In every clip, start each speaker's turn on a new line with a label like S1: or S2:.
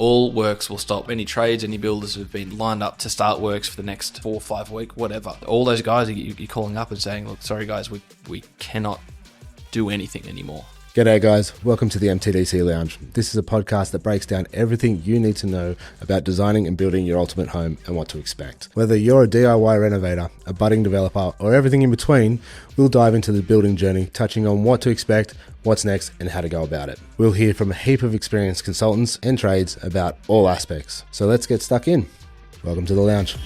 S1: all works will stop. Any trades, any builders who've been lined up to start works for the next 4 or 5 weeks, whatever. All those guys, you're calling up and saying, look, sorry guys, we cannot do anything anymore.
S2: G'day guys, welcome to the MTDC Lounge. This is a podcast that breaks down everything you need to know about designing and building your ultimate home and what to expect. Whether you're a DIY renovator, a budding developer, or everything in between, we'll dive into the building journey, touching on what to expect, what's next, and how to go about it. We'll hear from a heap of experienced consultants and trades about all aspects. So let's get stuck in. Welcome to the Lounge.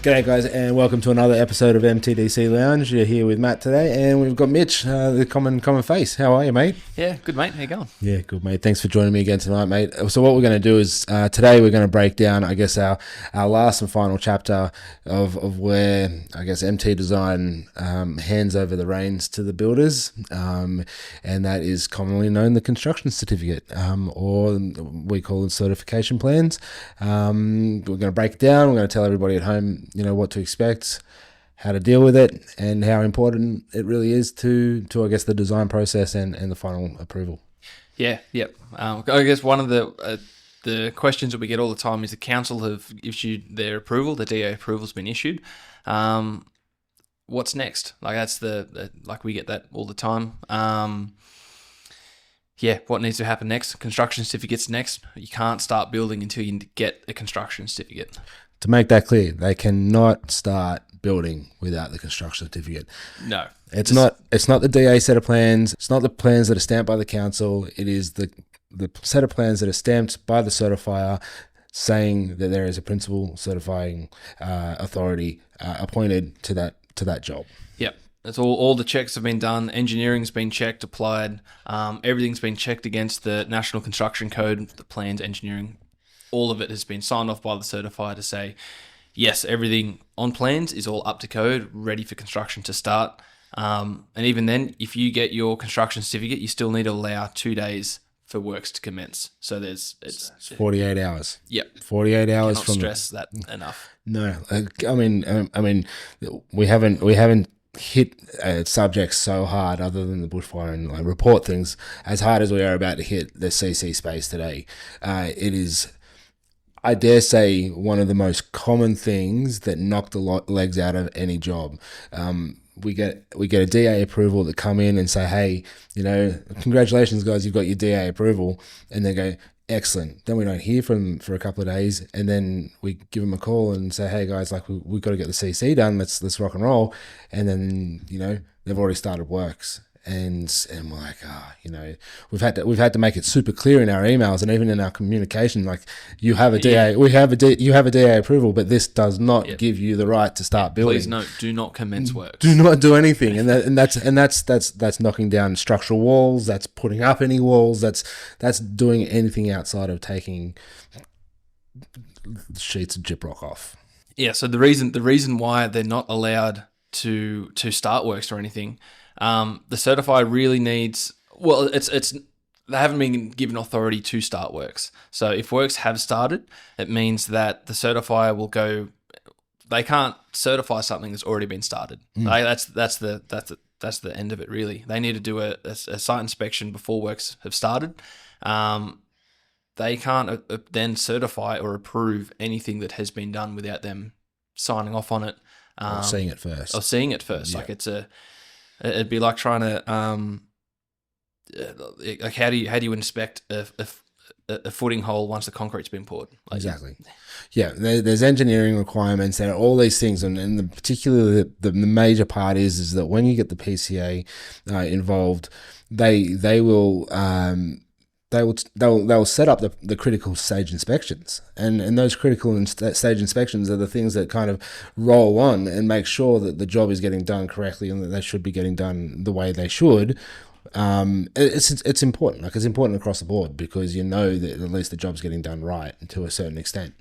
S2: G'day guys, and welcome to another episode of MTDC Lounge. You're here with Matt today, and we've got Mitch, the common face. How are you, mate?
S1: Yeah, good, mate. How you going?
S2: Yeah, good, mate. Thanks for joining me again tonight, mate. So what we're going to do is today we're going to break down, I guess, our last and final chapter of where, I guess, MT Design hands over the reins to the builders, and that is commonly known the Construction Certificate, or we call it certification plans. We're going to break it down. We're going to tell everybody at home, you know, what to expect, how to deal with it, and how important it really is to I guess, the design process and the final approval.
S1: Yeah, yep. I guess one of the questions that we get all the time is the council have issued their approval, the DA approval's been issued. What's next? Like that's like we get that all the time. Yeah, what needs to happen next? Construction certificate's next. You can't start building until you get a construction certificate.
S2: To make that clear, they cannot start building without the construction certificate.
S1: No.
S2: It's not the DA set of plans. It's not the plans that are stamped by the council. It is the set of plans that are stamped by the certifier saying that there is a principal certifying authority appointed to that job.
S1: Yep. That's all the checks have been done. Engineering's been checked, applied. Everything's been checked against the National Construction Code, the plans, engineering. All of it has been signed off by the certifier to say, yes, everything on plans is all up to code, ready for construction to start. And even then, if you get your construction certificate, you still need to allow 2 days for works to commence. So it's
S2: 48 hours.
S1: Yep.
S2: 48 hours.
S1: Cannot stress that enough.
S2: No, I mean, we haven't hit subjects so hard, other than the bushfire and like report things, as hard as we are about to hit the CC space today. It is, I dare say, one of the most common things that knock the legs out of any job. We get a DA approval that come in and say, hey, you know, congratulations guys, you've got your DA approval, and they go, excellent. Then we don't hear from them for a couple of days, and then we give them a call and say, hey guys, like we've got to get the CC done. Let's rock and roll. And then, you know, they've already started works. And we're like, you know, we've had to make it super clear in our emails and even in our communication. Like, you have a DA, you have a DA approval, but this does not give you the right to start building.
S1: Please note, do not commence works.
S2: Do not do anything, and that's knocking down structural walls. That's putting up any walls. That's doing anything outside of taking sheets of gyprock off. Yeah.
S1: So the reason why they're not allowed to start works or anything. The certifier really needs, well, they haven't been given authority to start works. So if works have started, it means that the certifier will go, they can't certify something that's already been started. Like that's the end of it, really. They need to do a site inspection before works have started. They can't then certify or approve anything that has been done without them signing off on it.
S2: Or seeing it first.
S1: Yeah. Like it'd be like trying to, like how do you inspect a footing hole once the concrete's been poured? Like,
S2: exactly. Yeah, there's engineering requirements. There are all these things, and particularly the major part is that when you get the PCA involved, they will set up the critical stage inspections, and those critical stage inspections are the things that kind of roll on and make sure that the job is getting done correctly and that they should be getting done the way they should. It's important. Like, it's important across the board, because you know that at least the job's getting done right to a certain extent.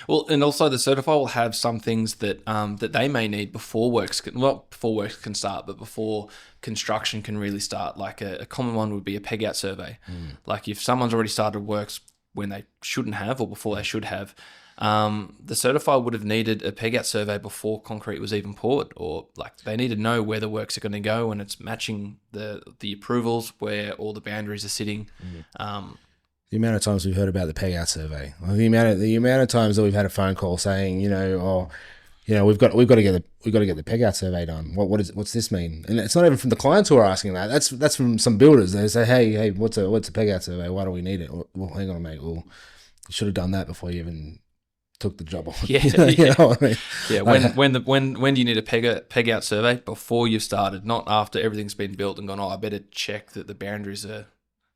S1: Well, and also the certifier will have some things that that they may need before works can start, but before construction can really start. Like a common one would be a peg out survey. Like if someone's already started works when they shouldn't have, or before they should have, the certifier would have needed a peg out survey before concrete was even poured, or like they need to know where the works are going to go and it's matching the approvals where all the boundaries are sitting.
S2: The amount of times we've heard about the peg out survey, or the amount of times that we've had a phone call saying, we've got to get the peg out survey done. What's this mean? And it's not even from the clients who are asking that. That's from some builders. They say, hey, what's a peg out survey? Why do we need it? Well, hang on, mate. Well, you should have done that before you even took the job on.
S1: Yeah,
S2: you know what I mean?
S1: Yeah. When do you need a peg out survey? Before you've started, not after everything's been built and gone. Oh, I better check that the boundaries are.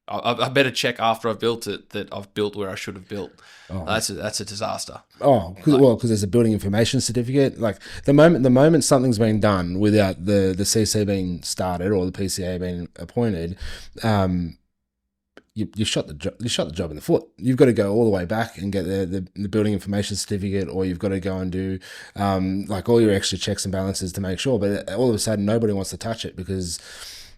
S1: I better check after I've built it that I've built where I should have built. Oh. That's a disaster.
S2: Oh, because there's a building information certificate. Like the moment something's been done without the CC being started or the PCA being appointed, you shot the job in the foot. You've got to go all the way back and get the building information certificate, or you've got to go and do like all your extra checks and balances to make sure. But all of a sudden, nobody wants to touch it because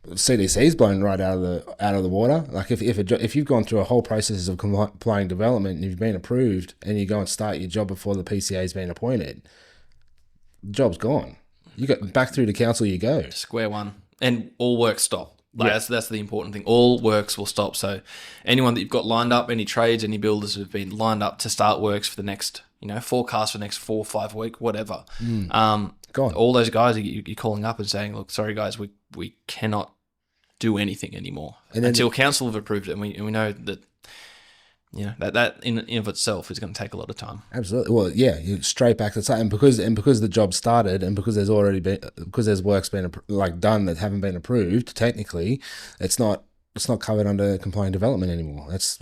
S2: CDC's blown right out of the water. Like if you've gone through a whole process of applying development and you've been approved and you go and start your job before the PCA's been appointed, the job's gone. You got back through to council. You go
S1: square one, and all work stop. That's the important thing. All works will stop. So anyone that you've got lined up, any trades, any builders who've been lined up to start works for the next, forecast for the next 4 or 5 weeks, whatever.
S2: Gone.
S1: All those guys you're calling up and saying, look, sorry guys, we cannot do anything anymore until council have approved it, and we know that that in of itself is going to take a lot of time.
S2: Absolutely. Well, yeah, you straight back to that, and because the job started, and because there's work's been done that haven't been approved. Technically, it's not covered under compliant development anymore. It's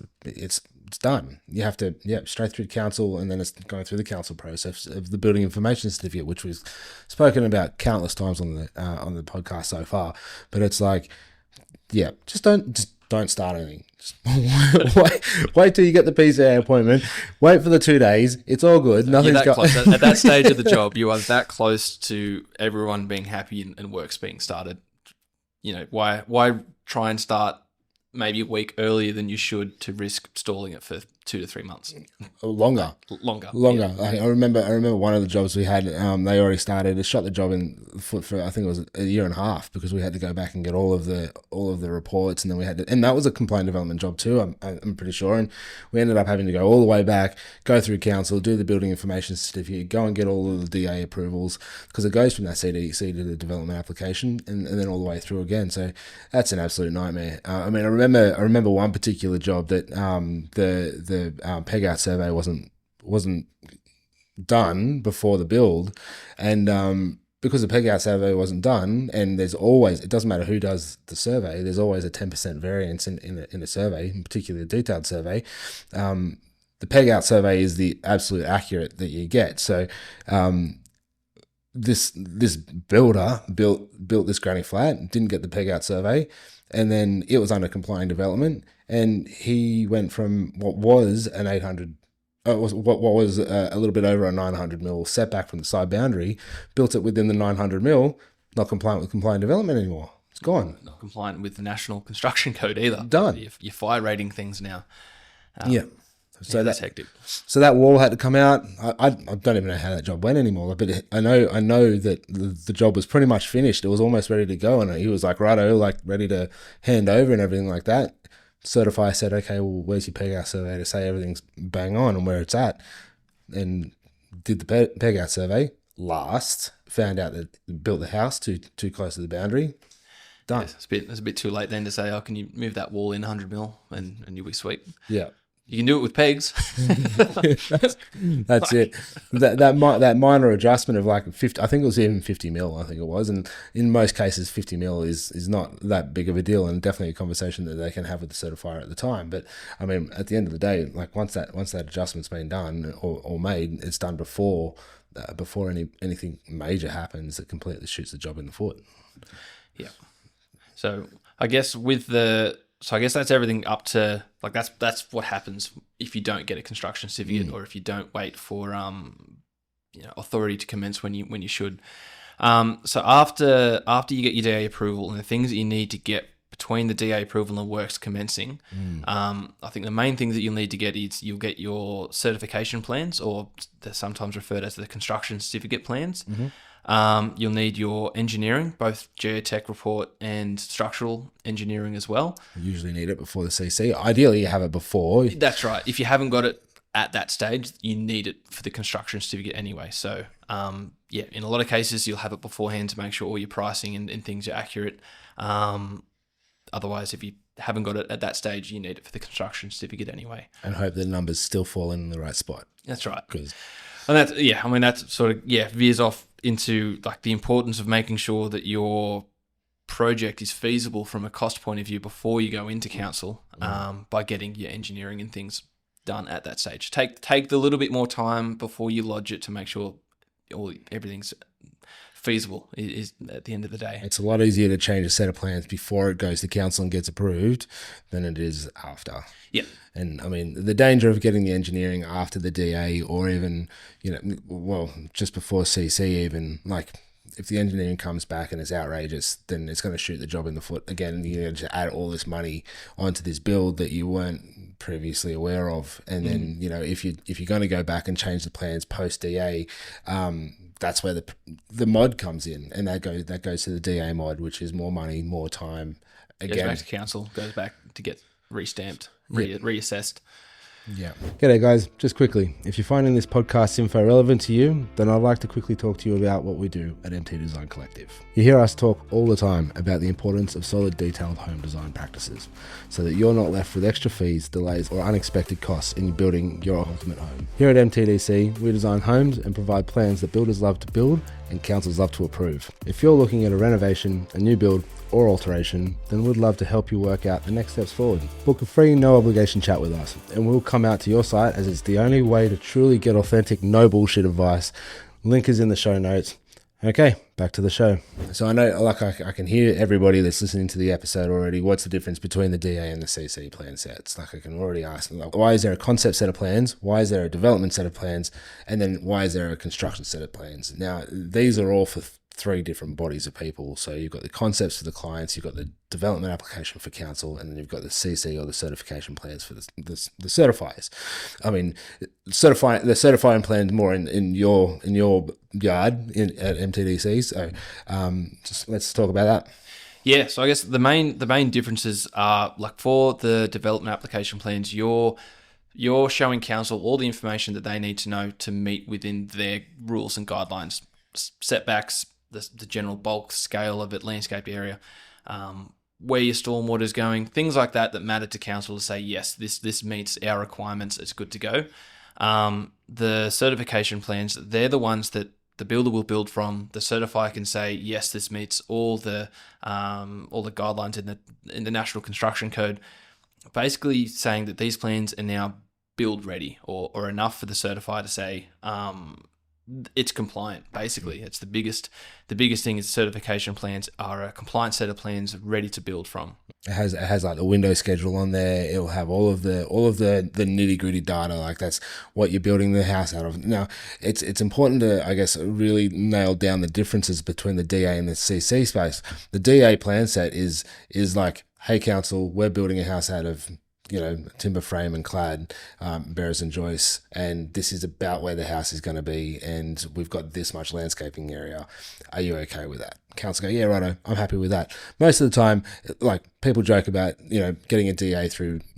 S2: done. You have to straight through council, and then it's going through the council process of the building information certificate, which we've spoken about countless times on the podcast so far. But it's like, just don't start anything. Just wait till you get the PCA appointment. Wait for the 2 days. It's all good. Nothing's
S1: close. At that stage of the job, you are that close to everyone being happy and works being started. Why try and start maybe a week earlier than you should to risk stalling it for 2 to 3 months?
S2: Longer.
S1: Yeah.
S2: I remember one of the jobs we had. They already started. It shot the job in foot for I think it was a year and a half, because we had to go back and get all of the reports, and then we had to, and that was a compliant development job too. I'm pretty sure, and we ended up having to go all the way back, go through council, do the building information certificate, go and get all of the DA approvals, because it goes from that CDC to the development application, and then all the way through again. So that's an absolute nightmare. I remember one particular job that the peg out survey wasn't done before the build, and because the peg out survey wasn't done, and it doesn't matter who does the survey, there's always a 10% variance in a survey, particularly a detailed survey. The peg out survey is the absolute accurate that you get. So this builder built this granny flat, didn't get the peg out survey, and then it was under compliant development, and he went from what was an 800, what was a little bit over a 900 mil setback from the side boundary, built it within the 900 mil, not compliant with compliant development anymore. It's gone.
S1: Not compliant with the National Construction Code either.
S2: Done.
S1: You're fire rating things now.
S2: So
S1: that's hectic.
S2: So that wall had to come out. I don't even know how that job went anymore, but I know that the job was pretty much finished. It was almost ready to go, and he was like, righto, like ready to hand over and everything like that. Certifier said, okay, well, where's your peg out survey to say everything's bang on and where it's at? And did the peg out survey. Found out that built the house too close to the boundary. Done.
S1: Yeah, it's a bit too late then to say, oh, can you move that wall in 100 mil and you'll be sweet.
S2: Yeah.
S1: You can do it with pegs.
S2: That's it. That minor adjustment of like 50, I think it was even 50 mil, I think it was. And in most cases, 50 mil is not that big of a deal, and definitely a conversation that they can have with the certifier at the time. But I mean, at the end of the day, like once that adjustment's been done or made, it's done before anything major happens that completely shoots the job in the foot.
S1: Yeah. So I guess that's everything up to, like, that's what happens if you don't get a construction certificate or if you don't wait for authority to commence when you should. So after you get your DA approval and the things that you need to get between the DA approval and works commencing, I think the main thing that you'll need to get is you'll get your certification plans, or they're sometimes referred as the construction certificate plans. You'll need your engineering, both geotech report and structural engineering as well.
S2: You usually need it before the CC. Ideally, you have it before.
S1: That's right. If you haven't got it at that stage, you need it for the construction certificate anyway. So, in a lot of cases, you'll have it beforehand to make sure all your pricing and things are accurate. Otherwise, if you haven't got it at that stage, you need it for the construction certificate anyway.
S2: And hope the numbers still fall in the right spot.
S1: That's right.
S2: And
S1: that's sort of veers off into like the importance of making sure that your project is feasible from a cost point of view before you go into council, by getting your engineering and things done at that stage. Take the little bit more time before you lodge it to make sure everything's feasible is at the end of the day.
S2: It's a lot easier to change a set of plans before it goes to council and gets approved than it is after.
S1: Yeah.
S2: And I mean, the danger of getting the engineering after the DA, or even, just before CC even, like, if the engineering comes back and it's outrageous, then it's going to shoot the job in the foot again. And you're going to add all this money onto this build that you weren't previously aware of. And then, if you're going to go back and change the plans post DA, that's where the mod comes in, and that goes to the DA mod, which is more money, more time. Again,
S1: goes back to council, goes back to get restamped, reassessed.
S2: Yeah. G'day guys, just quickly, if you're finding this podcast info relevant to you, then I'd like to quickly talk to you about what we do at MT Design Collective. You hear us talk all the time about the importance of solid, detailed home design practices, so that you're not left with extra fees, delays, or unexpected costs in building your ultimate home. Here at MTDC, we design homes and provide plans that builders love to build and councils love to approve. If you're looking at a renovation, a new build, or alteration, then we'd love to help you work out the next steps forward. Book a free, no obligation chat with us, and we'll come out to your site, as it's the only way to truly get authentic, no bullshit advice. Link is in the show notes. Okay, back to the show. So I know, like, I can hear everybody that's listening to the episode already. What's the difference between the DA and the CC plan sets? Like, I can already ask them, like, why is there a concept set of plans? Why is there a development set of plans? And then why is there a construction set of plans? Now, these are all for three different bodies of people. So you've got the concepts for the clients, you've got the development application for council, and then you've got the CC, or the certification plans for the certifiers. I mean, the certifying plans more in your yard at MTDC. So just let's talk about that.
S1: Yeah, so I guess the main differences are, like, for the development application plans, you're showing council all the information that they need to know to meet within their rules and guidelines, setbacks, the general bulk scale of it, landscape area, where your stormwater is going, things like that matter to council to say, yes, this meets our requirements, it's good to go. The certification plans, they're the ones that the builder will build from. The certifier can say, yes, this meets all the guidelines in the National Construction Code, basically saying that these plans are now build ready, or enough for the certifier to say, it's compliant. Basically, it's the biggest thing is certification plans are a compliant set of plans ready to build from.
S2: It has like the window schedule on there. It'll have all of the nitty gritty data. Like, that's what you're building the house out of. Now, it's important to, I guess, really nail down the differences between the DA and the CC space. The DA plan set is like, hey council, we're building a house out of, timber frame and clad, bearers and joists, and this is about where the house is going to be, and we've got this much landscaping area. Are you okay with that? Council go, yeah, righto, I'm happy with that. Most of the time, like, people joke about, getting a DA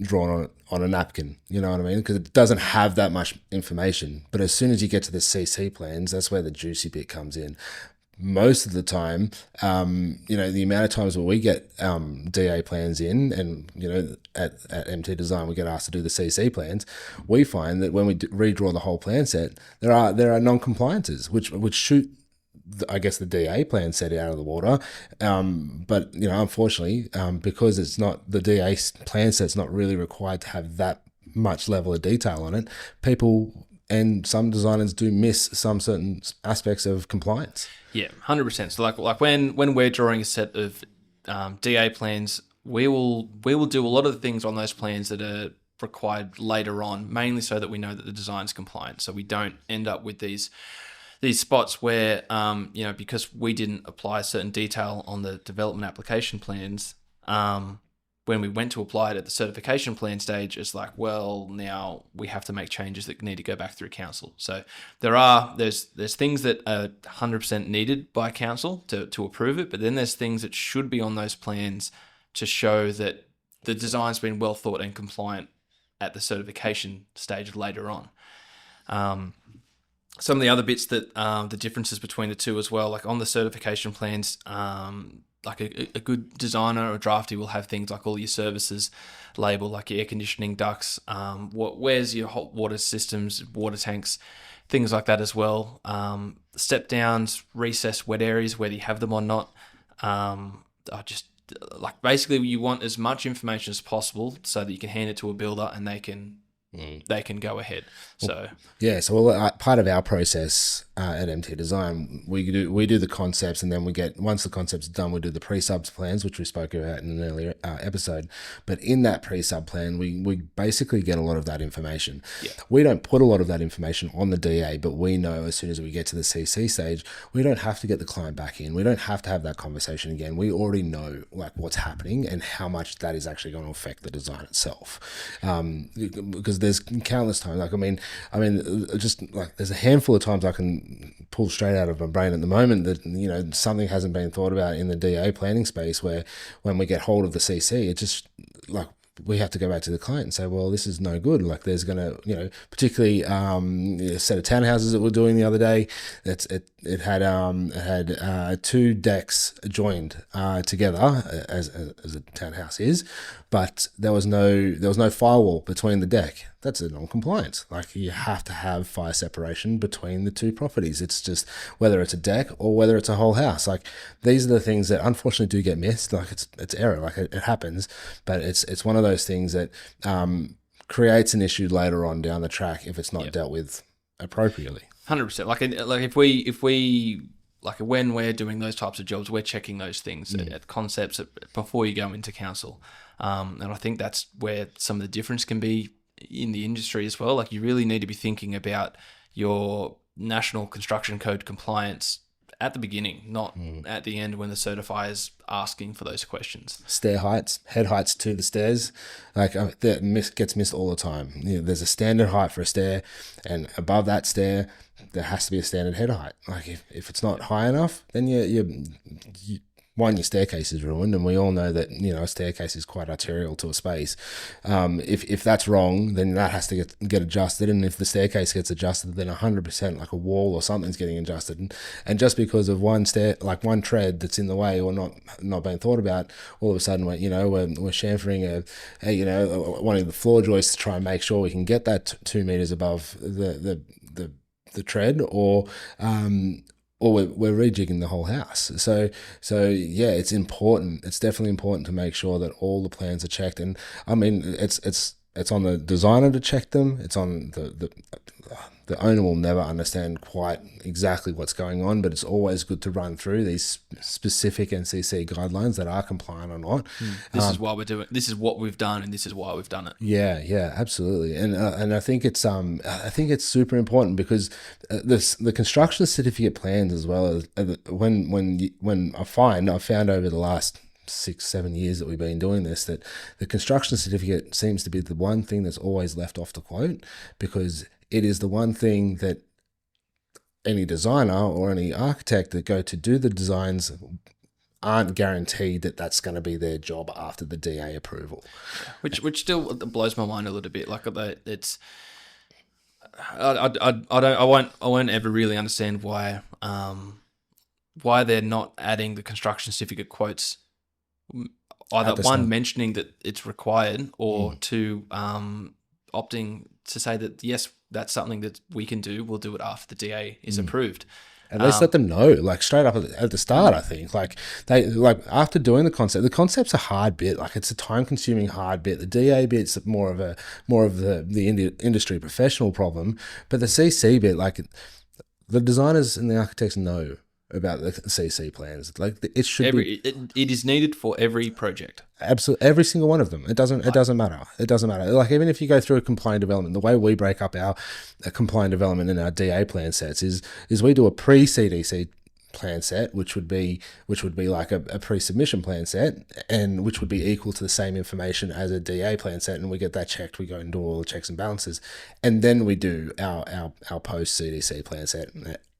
S2: drawn on a napkin, you know what I mean? Because it doesn't have that much information. But as soon as you get to the CC plans, that's where the juicy bit comes in. Most of the time, the amount of times where we get DA plans in, and at MT Design we get asked to do the CC plans, we find that when we redraw the whole plan set, there are non-compliances which shoot, I guess, the DA plan set out of the water. But unfortunately, because it's not, the DA plan set's not really required to have that much level of detail on it, people and some designers do miss some certain aspects of compliance. Yeah,
S1: 100%. So like when we're drawing a set of DA plans, we will do a lot of the things on those plans that are required later on, mainly so that we know that the design is compliant. So we don't end up with these spots where because we didn't apply a certain detail on the development application plans, when we went to apply it at the certification plan stage, it's like, well, now we have to make changes that need to go back through council. So there's things that are 100% needed by council to approve it, but then there's things that should be on those plans to show that the design's been well thought and compliant at the certification stage later on. Some of the other bits that the differences between the two as well, like on the certification plans, like a good designer or drafty will have things like all your services labeled, like your air conditioning ducts, where's your hot water systems, water tanks, things like that as well. Step downs, recessed wet areas, whether you have them or not. Like basically you want as much information as possible so that you can hand it to a builder and they can go ahead. So
S2: part of our process at MT Design, we do the concepts, and then once the concept's done, we do the pre-subs plans, which we spoke about in an earlier episode. But in that pre-sub plan, we basically get a lot of that information.
S1: Yeah.
S2: We don't put a lot of that information on the DA, but we know as soon as we get to the CC stage, we don't have to get the client back in. We don't have to have that conversation again. We already know like what's happening and how much that is actually going to affect the design itself. Because there's countless times, like I mean, just like there's a handful of times I can pull straight out of my brain at the moment that, you know, something hasn't been thought about in the DA planning space, where when we get hold of the CC, it just like we have to go back to the client and say, well, this is no good. Like there's going to, you know, particularly a set of townhouses that we're doing the other day, it had two decks joined together as a townhouse is, but there was no firewall between the deck. That's a non-compliance. Like you have to have fire separation between the two properties. It's just whether it's a deck or whether it's a whole house. Like these are the things that unfortunately do get missed. Like it's error. Like it happens, but it's one of those things that creates an issue later on down the track if it's not dealt with appropriately.
S1: 100%. Like if we like when we're doing those types of jobs, we're checking those things at concepts before you go into council. And I think that's where some of the difference can be in the industry as well. Like you really need to be thinking about your National Construction Code compliance at the beginning, not at the end when the certifier's asking for those questions.
S2: Stair heights, head heights to the stairs, like that gets missed all the time. You know, there's a standard height for a stair, and above that stair, there has to be a standard head height. Like if it's not high enough, then your staircase is ruined, and we all know that, you know, a staircase is quite arterial to a space. If that's wrong, then that has to get adjusted, and if the staircase gets adjusted, then 100% like a wall or something's getting adjusted. And just because of one tread that's in the way or not being thought about, all of a sudden we're chamfering one of the floor joists to try and make sure we can get that 2 meters above the tread, or we're rejigging the whole house. So yeah, it's important. It's definitely important to make sure that all the plans are checked. And I mean, it's on the designer to check them. It's on the owner will never understand quite exactly what's going on, but it's always good to run through these specific NCC guidelines that are compliant or not.
S1: This is why we're doing. This is what we've done, and this is why we've done it.
S2: Yeah, absolutely. And I think it's super important because the construction certificate plans, as well as when I've found over the last 6-7 years that we've been doing this, that the construction certificate seems to be the one thing that's always left off the quote, because it is the one thing that any designer or any architect that go to do the designs aren't guaranteed that that's going to be their job after the DA approval.
S1: Which still blows my mind a little bit. Like it's, I won't ever really understand why they're not adding the construction certificate quotes. Either one, mentioning that it's required, or two, opting to say that yes, that's something that we can do. We'll do it after the DA is approved.
S2: At least let them know, like straight up at the start. I think like after doing the concept's a hard bit. Like it's a time-consuming hard bit. The DA bit's more of the industry professional problem, but the CC bit, like the designers and the architects know about the CC plans. Like it should
S1: it is needed for every project.
S2: Absolutely, every single one of them. It doesn't matter. It doesn't matter. Like even if you go through a compliant development, the way we break up our compliant development in our DA plan sets is we do a pre-CDC plan set, which would be like a pre-submission plan set, and which would be equal to the same information as a DA plan set, and we get that checked. We go and do all the checks and balances, and then we do our post CDC plan set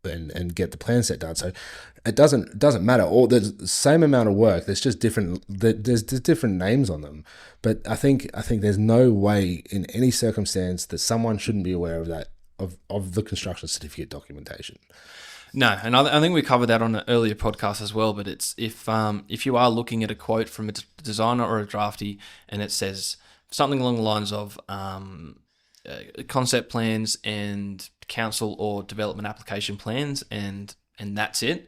S2: and get the plan set done. So it doesn't matter. All there's the same amount of work. There's just there's different names on them. But I think there's no way in any circumstance that someone shouldn't be aware of that of the construction certificate documentation.
S1: No, and I think we covered that on an earlier podcast as well. But it's if you are looking at a quote from a designer or a drafty, and it says something along the lines of concept plans and council or development application plans, and that's it.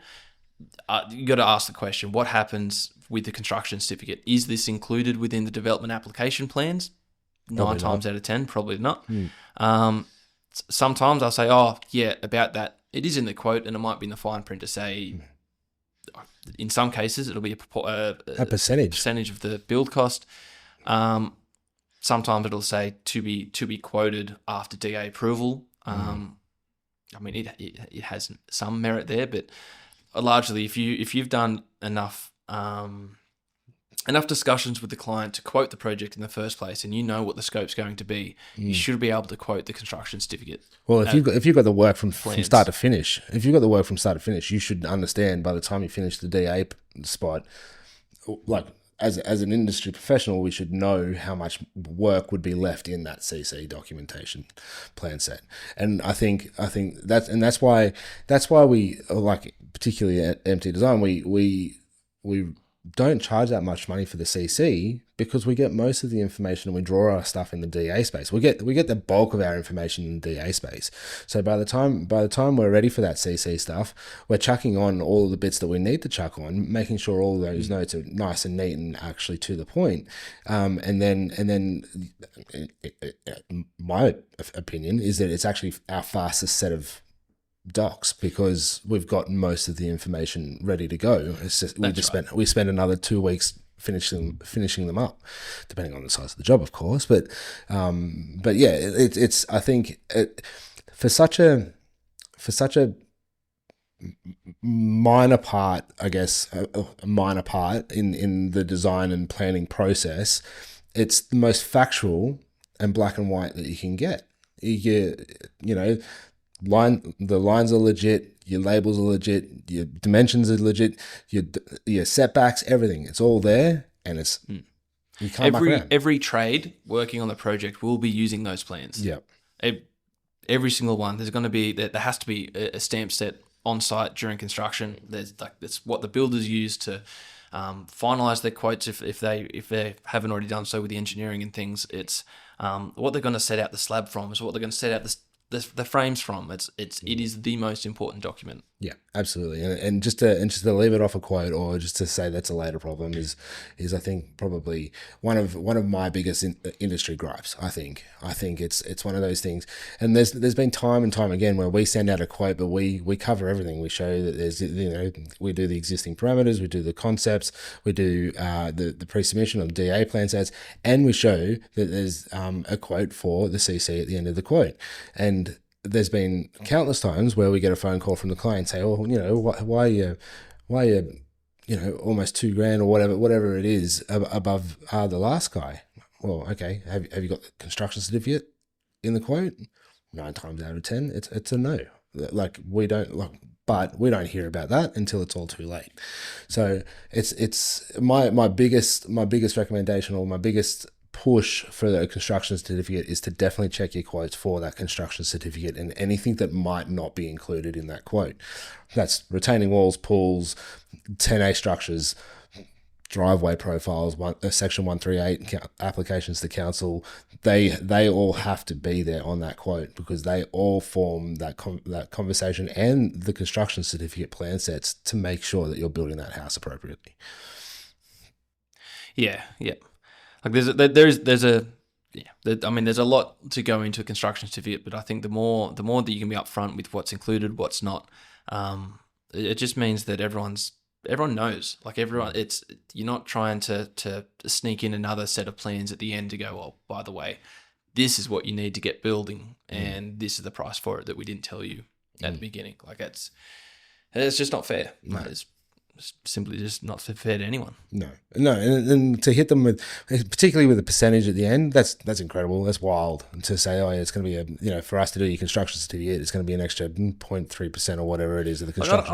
S1: You got to ask the question: what happens with the construction certificate? Is this included within the development application plans?
S2: Probably
S1: 9 times
S2: not.
S1: out of 10, probably not. Sometimes I'll say, oh yeah, about that. It is in the quote, and it might be in the fine print to say. In some cases, it'll be a percentage of the build cost. Sometimes it'll say to be quoted after DA approval. I mean, it has some merit there, but largely, if you've done enough discussions with the client to quote the project in the first place, and you know what the scope's going to be, you should be able to quote the construction certificate.
S2: Well, if you've got the work from start to finish, you should understand by the time you finish the DA spot, like as an industry professional, we should know how much work would be left in that CC documentation plan set. And I think that's why we, like, particularly at MT Design, we don't charge that much money for the CC, because we get most of the information and we draw our stuff in the DA space. We get the bulk of our information in the DA space. So by the time we're ready for that CC stuff, we're chucking on all of the bits that we need to chuck on, making sure all those notes are nice and neat and actually to the point. And then my opinion is that it's actually our fastest set of docs, because we've got most of the information ready to go. It's just we spend another 2 weeks finishing them up, depending on the size of the job, of course. But yeah, it's I think for such a minor part, I guess, a minor part in the design and planning process, it's the most factual and black and white that you can get. You know. The lines are legit, your labels are legit, your dimensions are legit, your setbacks, everything. It's all there, and it's you can't muck around.
S1: Every trade working on the project will be using those plans.
S2: Yeah.
S1: Every single one. There has to be a stamp set on site during construction. That's what the builders use to finalize their quotes if they haven't already done so with the engineering and things. It's what they're going to set out the slab from, is what they're going to set out the frames from. It is the most important document. Yeah,
S2: absolutely. And just to leave it off a quote, or just to say that's a later problem, is I think probably one of my biggest industry gripes. I think it's one of those things. And there's been time and time again where we send out a quote, but we cover everything. We show that there's, we do the existing parameters, we do the concepts, we do the pre-submission of DA plan sets, and we show that there's a quote for the CC at the end of the quote. And there's been countless times where we get a phone call from the client and say, "Oh, why are you, almost $2,000 or whatever it is above the last guy?" Well, okay, have you got the construction certificate in the quote? 9 times out of 10, it's a no. Like, but we don't hear about that until it's all too late. So it's my biggest recommendation, or my biggest push for the construction certificate, is to definitely check your quotes for that construction certificate and anything that might not be included in that quote. That's retaining walls, pools, 10A structures, driveway profiles, section 138 applications to council. They all have to be there on that quote, because they all form that conversation and the construction certificate plan sets to make sure that you're building that house appropriately.
S1: Yeah. Like there's a lot to go into a construction certificate, but I think the more that you can be upfront with what's included, what's not, it just means that everyone knows. Like you're not trying to sneak in another set of plans at the end to go, well, by the way, this is what you need to get building, and this is the price for it that we didn't tell you at the beginning. Like It's just not fair. No. It's simply just not fair to anyone.
S2: No, and to hit them with, particularly with a percentage at the end, that's incredible. That's wild. And to say, oh, yeah, it's going to be for us to do your construction certificate, it's going to be an extra 0.3% or whatever it is of the construction.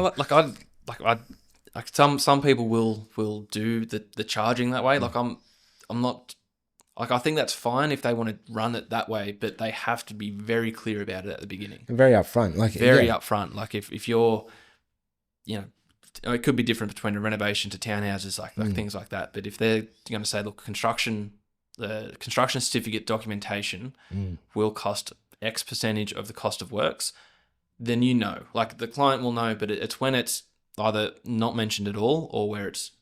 S1: Some people will do the charging that way. Like I'm not. Like, I think that's fine if they want to run it that way, but they have to be very clear about it at the beginning.
S2: Very upfront.
S1: Upfront. Like, if you're, it could be different between a renovation to townhouses, like things like that. But if they're going to say, look, the construction certificate documentation will cost X percentage of the cost of works, then like the client will know, but it's when it's either not mentioned at all or where it's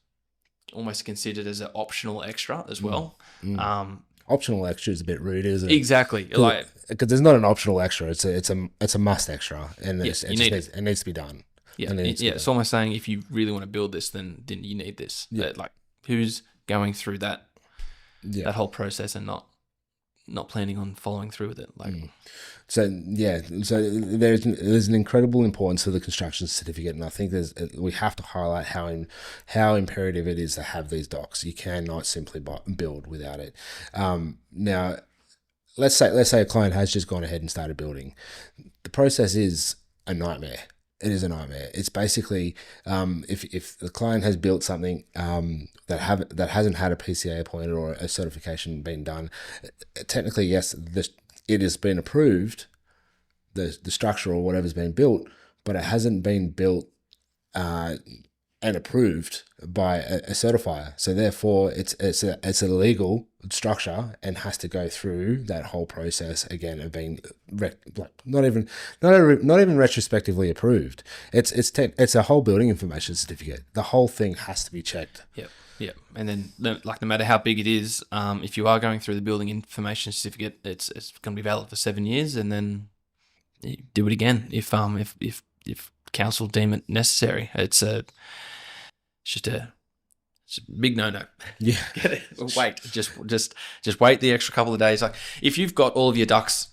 S1: almost considered as an optional extra as well.
S2: Optional extra is a bit rude, isn't it?
S1: Exactly.
S2: Because there's not an optional extra. It's a must extra, and it needs to be done.
S1: Yeah, it's almost saying if you really want to build this, then you need this. Yeah. Like, who's going through that whole process and not planning on following through with it? Like,
S2: so there's an incredible importance to the construction certificate, and I think we have to highlight how imperative it is to have these docs. You cannot simply build without it. Now, let's say a client has just gone ahead and started building. The process is a nightmare. It is a nightmare. It's basically if the client has built something that hasn't had a PCA appointed or a certification been done, technically yes, it has been approved, the structure or whatever's been built, but it hasn't been built and approved by a certifier. So therefore, it's a legal structure and has to go through that whole process again of being not even retrospectively approved. It's a whole building information certificate. The whole thing has to be checked.
S1: Yep. And then, no matter how big it is, if you are going through the building information certificate, it's going to be valid for 7 years, and then you do it again if council deem it necessary. It's just a big no-no.
S2: Yeah.
S1: Wait, just wait the extra couple of days. Like, if you've got all of your ducks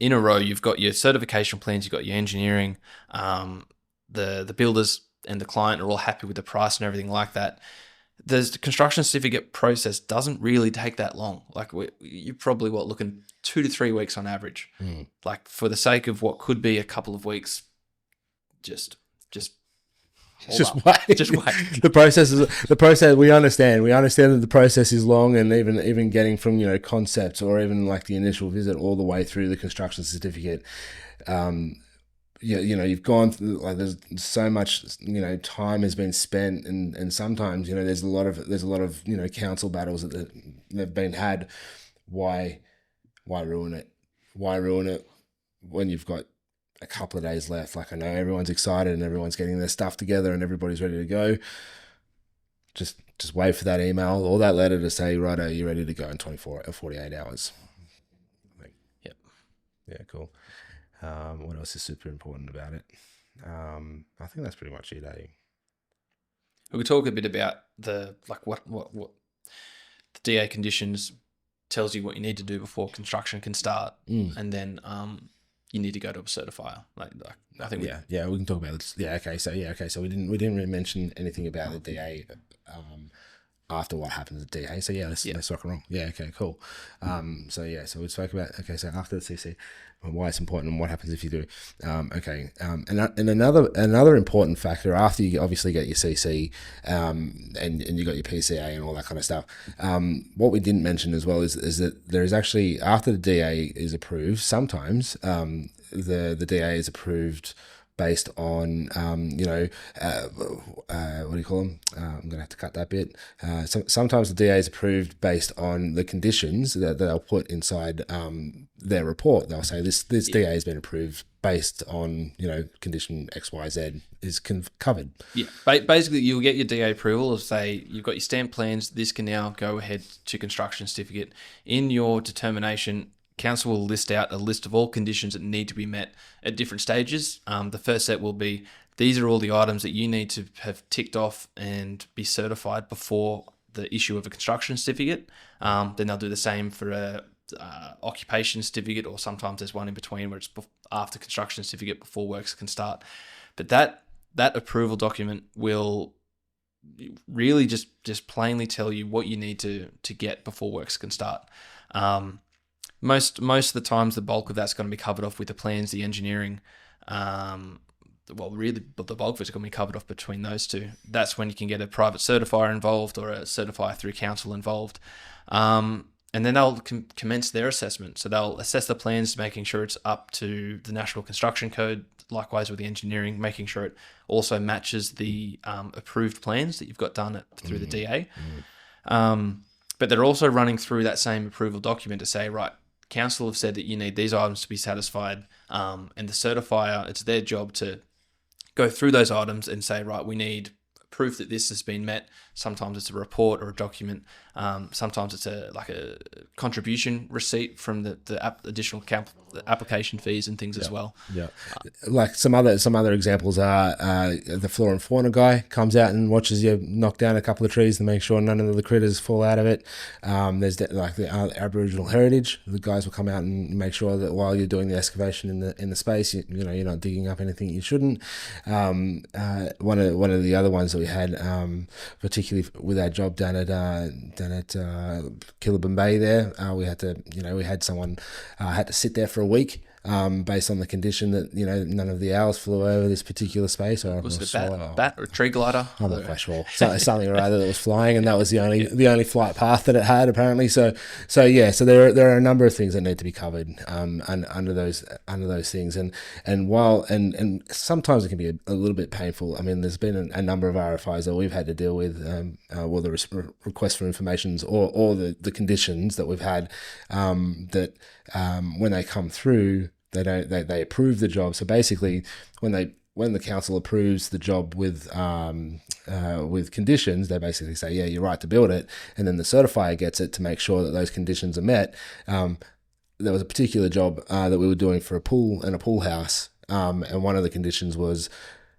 S1: in a row, you've got your certification plans, you've got your engineering, the builders and the client are all happy with the price and everything like that. The construction certificate process doesn't really take that long. Like, you're probably looking 2 to 3 weeks on average. Like, for the sake of what could be a couple of weeks, just wait. Just wait.
S2: The process. We understand that the process is long, and even getting from concept or even like the initial visit all the way through the construction certificate. You've gone through, like, there's so much time has been spent, and sometimes there's a lot of council battles that have been had. Why ruin it? Why ruin it when you've got a couple of days left? Like, I know everyone's excited and everyone's getting their stuff together and everybody's ready to go. Just wait for that email or that letter to say, right, are you ready to go in 24 or 48 hours?
S1: Yep.
S2: Yeah, cool. What else is super important about it? I think that's pretty much it, eh?
S1: We could talk a bit about what the DA conditions tells you what you need to do before construction can start, and then you need to go to a certifier. Like I think
S2: we can talk about it. Okay. So we didn't really mention anything about the DA after what happens at DA. So let's rock and roll. Yeah, okay, cool. So we spoke about so after the CC, why it's important and what happens if you do. And another important factor after you obviously get your CC and you got your PCA and all that kind of stuff. What we didn't mention as well is that there is actually, after the DA is approved, sometimes the DA is approved based on, what do you call them? I'm going to have to cut that bit. Sometimes the DA is approved based on the conditions that they'll put inside their report. They'll say this DA has been approved based on, condition X, Y, Z is covered.
S1: Yeah. Basically, you'll get your DA approval of, say, you've got your stamp plans. This can now go ahead to construction certificate. In your determination, council will list out a list of all conditions that need to be met at different stages. The first set will be, these are all the items that you need to have ticked off and be certified before the issue of a construction certificate. Then they'll do the same for a occupation certificate, or sometimes there's one in between where it's after construction certificate before works can start. But that that approval document will really just plainly tell you what you need to get before works can start. Most of the times, the bulk of that's going to be covered off with the plans, the engineering. Really, but the bulk of it's going to be covered off between those two. That's when you can get a private certifier involved or a certifier through council involved. And then they'll commence their assessment. So they'll assess the plans, making sure it's up to the National Construction Code, likewise with the engineering, making sure it also matches the approved plans that you've got done through the DA. But they're also running through that same approval document to say, right, council have said that you need these items to be satisfied, and the certifier, it's their job to go through those items and say, right, we need proof that this has been met. Sometimes it's a report or a document. Sometimes it's a contribution receipt from the additional application fees and things as well.
S2: Yeah, like some other examples are the flora and fauna guy comes out and watches you knock down a couple of trees to make sure none of the critters fall out of it. There's the Aboriginal heritage. The guys will come out and make sure that while you're doing the excavation in the space, you're not digging up anything you shouldn't. One of the other ones that we had, particularly with our job down at Killabin Bay there, we had someone had to sit there for a week, based on the condition that none of the owls flew over this particular space. Or
S1: was it a bat or a tree glider?
S2: I'm not quite sure. Something or other that was flying, and that was the only flight path that it had apparently. So there are a number of things that need to be covered under those things, and while and sometimes it can be a little bit painful. I mean, there's been a number of RFIs that we've had to deal with, the request for informations or the conditions that we've had that when they come through, they approve the job. So basically, when the council approves the job with conditions, they basically say, yeah, you're right to build it, and then the certifier gets it to make sure that those conditions are met. There was a particular job that we were doing for a pool and a pool house, and one of the conditions was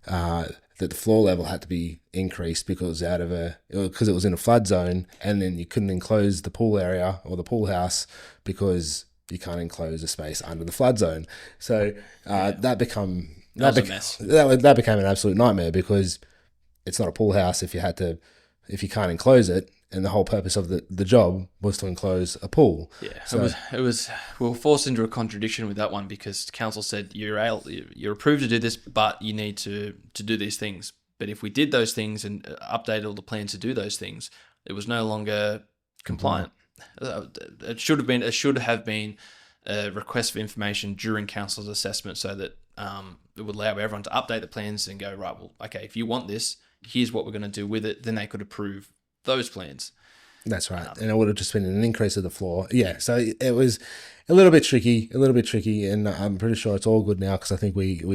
S2: that the floor level had to be increased because it was in a flood zone, and then you couldn't enclose the pool area or the pool house because you can't enclose a space under the flood zone. So that became a mess. That became an absolute nightmare because it's not a pool house if you can't enclose it, and the whole purpose of the job was to enclose a pool.
S1: Yeah, so we were forced into a contradiction with that one because council said you're approved to do this, but you need to do these things. But if we did those things and updated all the plans to do those things, it was no longer compliant. It should have been a request for information during council's assessment, so that it would allow everyone to update the plans and go, right, well, okay, if you want this, here's what we're going to do with it. Then they could approve those plans. That's right.
S2: And it would have just been an increase of the floor. Yeah, so it was a little bit tricky, and I'm pretty sure it's all good now because I think we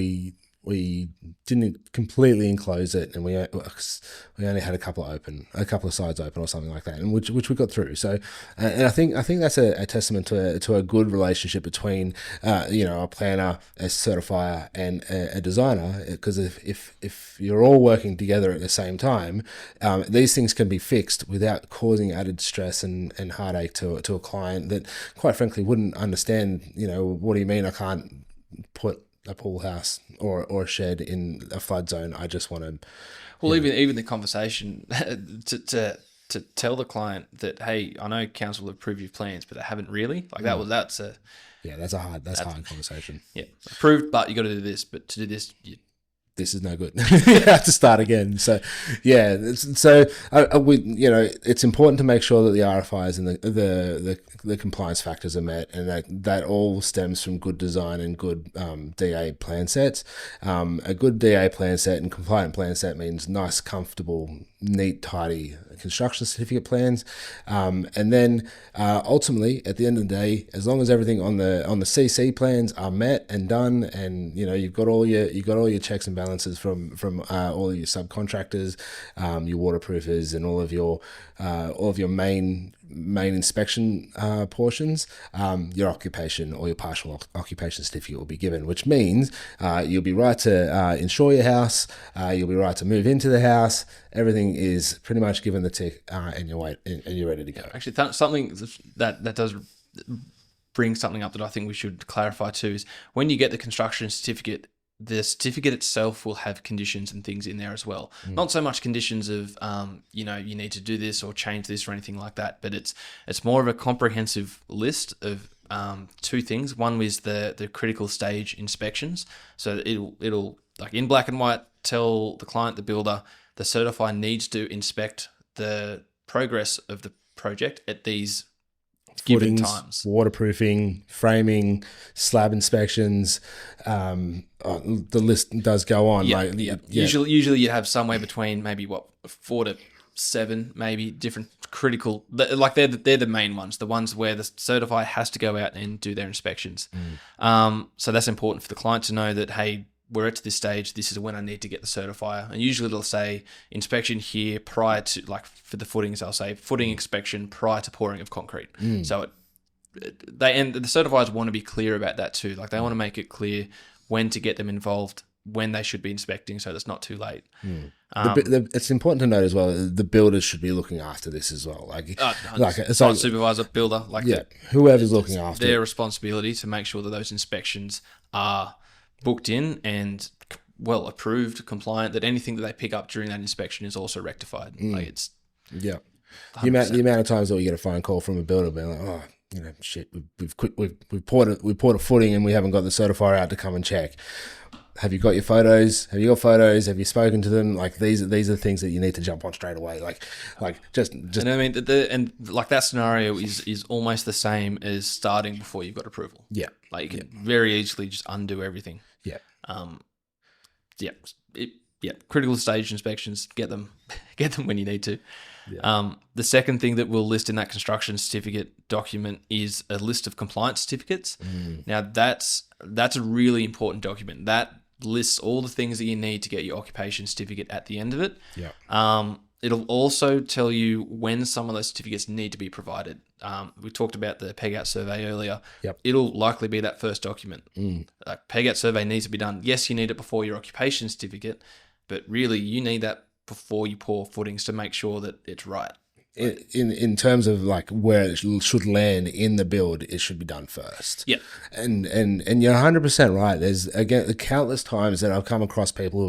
S2: didn't completely enclose it, and we only had a couple of sides open or something like that, and which we got through. So, and I think that's a testament to a good relationship between a planner, a certifier, and a designer. Because if you're all working together at the same time, these things can be fixed without causing added stress and heartache to a client that, quite frankly, wouldn't understand. What do you mean I can't put a pool house or a shed in a flood zone? I just want to.
S1: Well, even the conversation to tell the client that, hey, I know council have approved your plans, but they haven't really. That's a hard conversation. Yeah, approved, but you got to do this. But to do this,
S2: this is no good. You have to start again. So, yeah. So, it's important to make sure that the RFIs and the compliance factors are met, and that all stems from good design and good DA plan sets. A good DA plan set and compliant plan set means nice, comfortable, neat, tidy construction certificate plans, and then ultimately, at the end of the day, as long as everything on the CC plans are met and done, and you've got all your checks and balances from all of your subcontractors, your waterproofers, and all of your main inspection portions, your occupation or your partial occupation certificate will be given, which means you'll be right to insure your house, you'll be right to move into the house. Everything is pretty much given the tick, and you're ready to go.
S1: Actually, something that does bring something up that I think we should clarify too is when you get the construction certificate, the certificate itself will have conditions and things in there as well. Not so much conditions of, you need to do this or change this or anything like that, but it's more of a comprehensive list of two things. One is the critical stage inspections. So it'll like in black and white tell the client, the builder, the certifier needs to inspect the progress of the project at these given times.
S2: Waterproofing, framing, slab inspections. The list does go on.
S1: Usually you have somewhere between maybe 4 to 7, maybe different critical. Like they're the main ones, the ones where the certifier has to go out and do their inspections. So that's important for the client to know that, hey, we're at this stage. This is when I need to get the certifier. And usually it'll say inspection here prior to, like for the footings, I'll say footing inspection prior to pouring of concrete. So the certifiers want to be clear about that too. Like they want to make it clear when to get them involved, when they should be inspecting, so it's not too late.
S2: It's important to note as well, the builders should be looking after this as well.
S1: Site supervisor, builder,
S2: whoever's looking after
S1: their responsibility to make sure that those inspections are booked in and well approved, compliant, that anything that they pick up during that inspection is also rectified. Like it's
S2: the amount of times that we get a phone call from a builder being like, oh, shit, we've poured a footing and we haven't got the certifier out to come and check. Have you got your photos? Have you got photos? Have you spoken to them? Like these are things that you need to jump on straight away. Just. And
S1: I mean, and like that scenario is almost the same as starting before you've got approval.
S2: Yeah,
S1: like you can very easily just undo everything.
S2: Yeah.
S1: Critical stage inspections, get them when you need to. Yeah. The second thing that we'll list in that construction certificate document is a list of compliance certificates. Now that's a really important document. That lists all the things that you need to get your occupation certificate at the end of it.
S2: Yeah.
S1: It'll also tell you when some of those certificates need to be provided. We talked about the PEG-OUT survey earlier.
S2: Yep.
S1: It'll likely be that first document. PEG-OUT survey needs to be done. Yes, you need it before your occupation certificate, but really you need that before you pour footings to make sure that it's right.
S2: In terms of like where it should land in the build, it should be done first.
S1: Yeah,
S2: and you're 100% right. There's again countless times that I've come across people who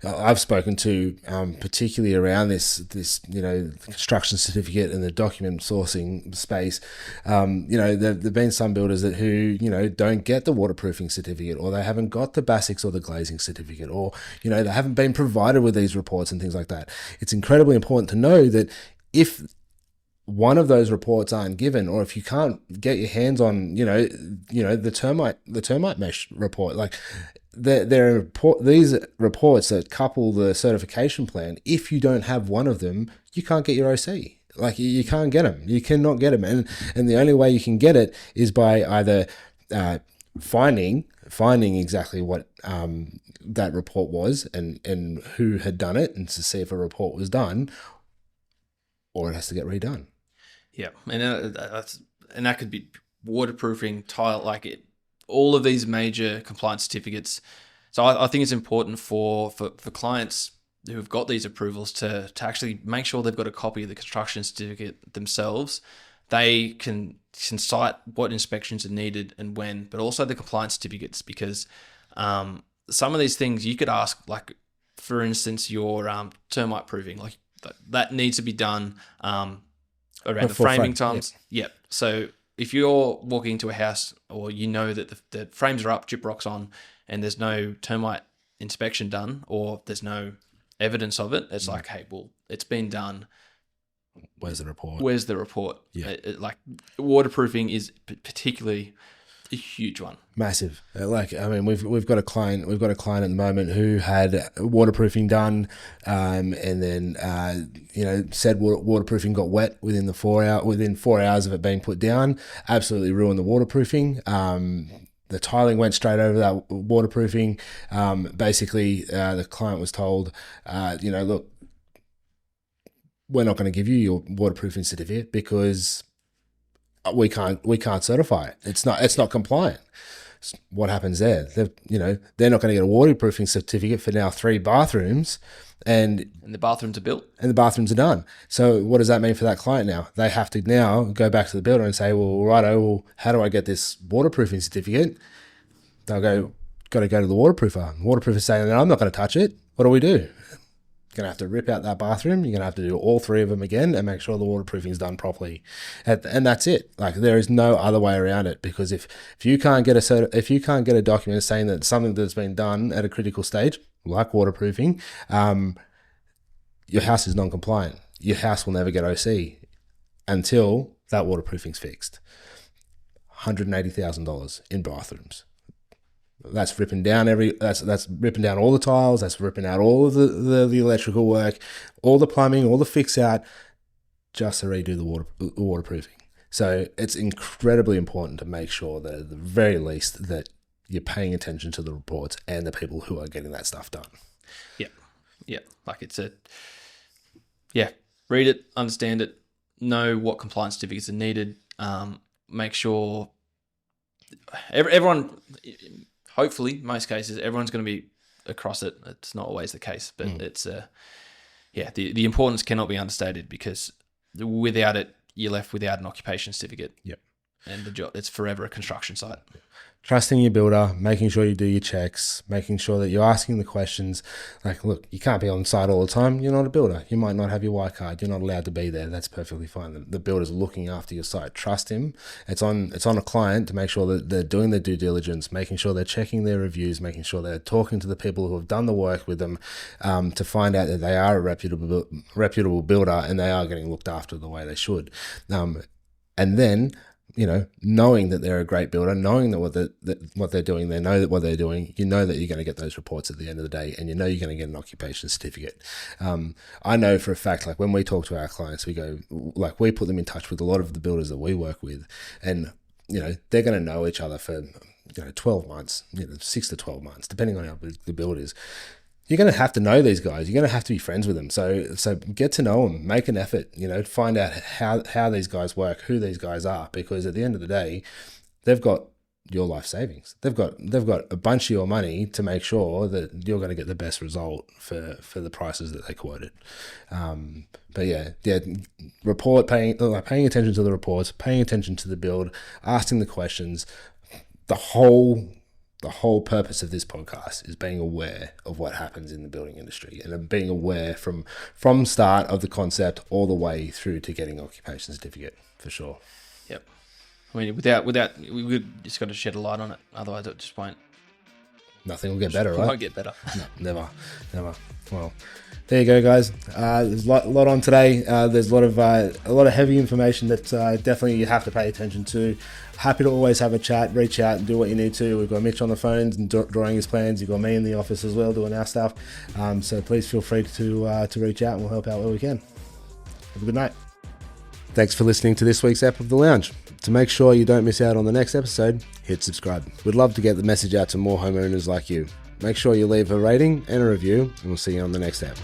S2: I've spoken to, particularly around this construction certificate and the document sourcing space. There've been some builders who don't get the waterproofing certificate, or they haven't got the basics or the glazing certificate, or they haven't been provided with these reports and things like that. It's incredibly important to know that if one of those reports aren't given, or if you can't get your hands on, the termite mesh report, like these reports that couple the certification plan, if you don't have one of them, you can't get your OC. Like you can't get them. You cannot get them, and the only way you can get it is by either finding exactly what that report was and who had done it, and to see if a report was done, or it has to get redone.
S1: Yeah, and that could be waterproofing, tile, all of these major compliance certificates. So I think it's important for clients who have got these approvals to actually make sure they've got a copy of the construction certificate themselves. They can cite what inspections are needed and when, but also the compliance certificates, because some of these things you could ask, like for instance, your termite proofing, like that needs to be done around the framing times. Yep. So if you're walking into a house, or that the frames are up, gyprock's on, and there's no termite inspection done, or there's no evidence of it, it's like, hey, well, it's been done.
S2: Where's the report? Yeah.
S1: Waterproofing is particularly a huge one.
S2: Massive. We've got a client at the moment who had waterproofing done, and then said waterproofing got wet within 4 hours of it being put down. Absolutely ruined the waterproofing. The tiling went straight over that waterproofing. Basically, the client was told, look, we're not going to give you your waterproofing certificate because we can't certify it. It's not compliant. What happens there? They're not going to get a waterproofing certificate for now 3 bathrooms, and
S1: the bathrooms are built,
S2: and the bathrooms are done. So what does that mean for that client now? They have to now go back to the builder and say, well, righto, how do I get this waterproofing certificate? They'll go, got to go to the waterproofer. Waterproofer's saying, I'm not going to touch it. What do we do? You're going to have to rip out that bathroom. You're going to have to do all 3 of them again and make sure the waterproofing is done properly. And that's it. Like, there is no other way around it, because if you can't get a document saying that something that's been done at a critical stage, like waterproofing, your house is non-compliant. Your house will never get OC until that waterproofing's fixed. $180,000 in bathrooms. That's ripping down that's ripping down all the tiles. That's ripping out all of the electrical work, all the plumbing, all the fix out, just to redo the waterproofing. So it's incredibly important to make sure that at the very least that you're paying attention to the reports and the people who are getting that stuff done.
S1: Yeah. Like read it, understand it, know what compliance certificates are needed. Make sure everyone. Hopefully, most cases, everyone's going to be across it. It's not always the case, but it's the importance cannot be understated, because without it, you're left without an occupation certificate.
S2: Yep.
S1: And the job, it's forever a construction site.
S2: Trusting your builder, making sure you do your checks, making sure that you're asking the questions. Like, look, you can't be on site all the time. You're not a builder. You might not have your Y card. You're not allowed to be there. That's perfectly fine. The builder's looking after your site. Trust him. It's on a client to make sure that they're doing their due diligence, making sure they're checking their reviews, making sure they're talking to the people who have done the work with them, to find out that they are a reputable builder and they are getting looked after the way they should. And then, knowing that they're a great builder, knowing that what they're doing, they know that what they're doing, you know that you're going to get those reports at the end of the day, and you know you're going to get an occupation certificate. I know for a fact, like when we talk to our clients, we go, like, we put them in touch with a lot of the builders that we work with, and they're going to know each other for 12 months, 6 to 12 months, depending on how big the build is. You're going to have to know these guys. You're going to have to be friends with them. So get to know them. Make an effort. Find out how these guys work, who these guys are, because at the end of the day, they've got your life savings. They've got a bunch of your money to make sure that you're going to get the best result for the prices that they quoted. But yeah, paying attention to the reports, paying attention to the build, asking the questions. The whole purpose of this podcast is being aware of what happens in the building industry, and being aware from start of the concept all the way through to getting occupation certificate, for sure.
S1: Yep. I mean, without we just got to shed a light on it. Otherwise, it just won't.
S2: Nothing will get better, right?
S1: It won't get better.
S2: No, never. Well, there you go, guys. There's a lot on today. There's a lot of heavy information that definitely you have to pay attention to. Happy to always have a chat, reach out and do what you need to. We've got Mitch on the phones and drawing his plans. You've got me in the office as well doing our stuff. So please feel free to reach out and we'll help out where we can. Have a good night. Thanks for listening to this week's ep of The Lounge. To make sure you don't miss out on the next episode, hit subscribe. We'd love to get the message out to more homeowners like you. Make sure you leave a rating and a review, and we'll see you on the next ep.